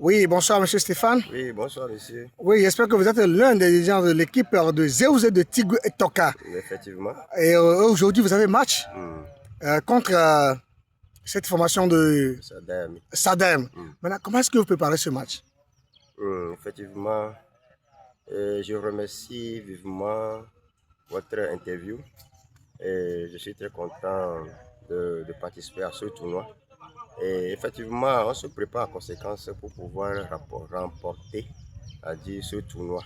Oui, bonsoir Monsieur Stéphane. Oui, bonsoir monsieur. Oui, j'espère que vous êtes l'un des dirigeants de l'équipe de Zéouzé de Tigou et Toka. Effectivement. Et aujourd'hui, vous avez match Hmm. contre cette formation de Sadam. Sadem. Maintenant, comment est-ce que vous préparez ce match? Effectivement, je remercie vivement votre interview et je suis très content de participer à ce tournoi. Et effectivement, on se prépare en conséquence pour pouvoir remporter ce tournoi.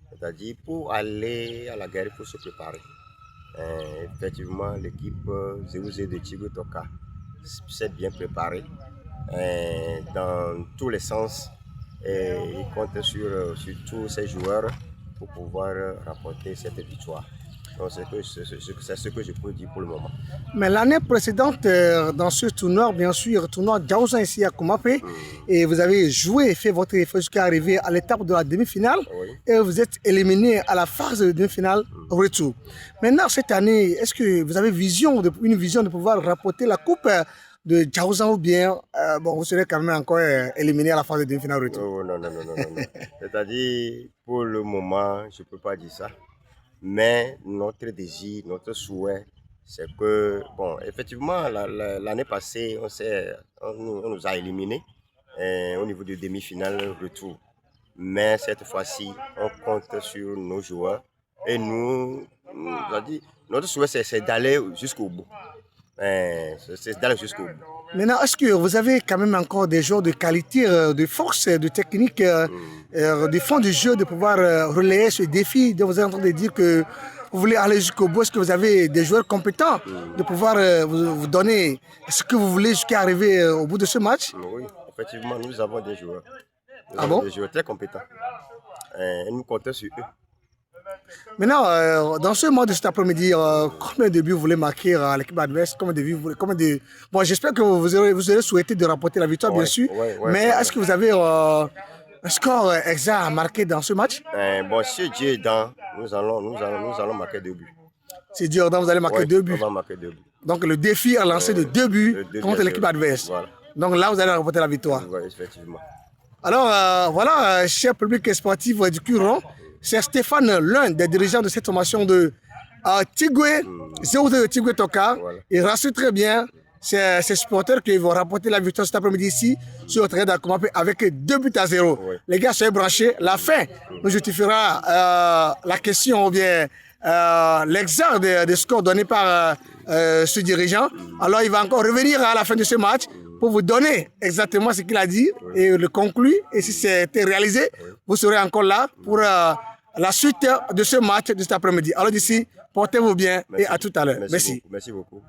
C'est-à-dire, pour aller à la guerre, il faut se préparer. Effectivement, l'équipe Zéouzé de Tigou Toka s'est bien préparée dans tous les sens. Et il compte sur tous ses joueurs pour pouvoir remporter cette victoire. Donc c'est ce que je peux dire pour le moment. Mais l'année précédente, dans ce tournoi, bien sûr, tournoi Djaouzan ici à Koumapé, et vous avez joué, fait votre effort jusqu'à arriver à l'étape de la demi-finale, Oui. et vous êtes éliminé à la phase de demi-finale retour. Maintenant, cette année, est-ce que vous avez une vision de pouvoir rapporter la coupe de Djaouzan ou bien bon, vous serez quand même encore éliminé à la phase de demi-finale retour? Oh, non. C'est-à-dire, pour le moment, je ne peux pas dire ça. Mais notre désir, notre souhait, c'est que, bon, effectivement, l'année passée, on nous a éliminés au niveau de demi-finale retour. Mais cette fois-ci, on compte sur nos joueurs. Et notre souhait, c'est d'aller jusqu'au bout. C'est d'aller jusqu'au bout. Maintenant, est-ce que vous avez quand même encore des joueurs de qualité, de force, de technique, de fond du jeu, de pouvoir relayer ce défi dont vous êtes en train de dire que vous voulez aller jusqu'au bout? Est-ce que vous avez des joueurs compétents de pouvoir vous donner ce que vous voulez jusqu'à arriver au bout de ce match? Oui, effectivement, nous avons des joueurs. Ah bon? Des joueurs très compétents. Et nous comptons sur eux. Maintenant, dans ce match de cet après-midi, combien de buts vous voulez marquer à l'équipe adverse? Bon, j'espère que vous aurez souhaité de remporter la victoire, bien sûr. Mais est-ce que vous avez un score exact à marquer dans ce match? Bon, si Dieu est dans, nous allons marquer 2 buts. Si Dieu est dans, vous allez marquer 2 buts. On va marquer 2 buts. Donc le défi est lancé de 2 buts contre l'équipe adverse. Voilà. Donc là, vous allez remporter la victoire. Oui, effectivement. Alors voilà, cher public sportif du Curon, c'est Stéphane, l'un des dirigeants de cette formation de Tigoué, Zéouzé de Tigoué Toka. Voilà. Il rassure très bien ces supporters qui vont remporter la victoire cet après-midi ici sur le terrain d'Akoumapé avec 2-0. Oui. Les gars, soyez branchés. La fin nous justifiera la question ou bien l'exemple des scores donnés par ce dirigeant. Alors, il va encore revenir à la fin de ce match pour vous donner exactement ce qu'il a dit et le conclure. Et si c'était réalisé, vous serez encore là pour la suite de ce match de cet après-midi. Alors d'ici, portez-vous bien et à tout à l'heure. Merci. Merci beaucoup.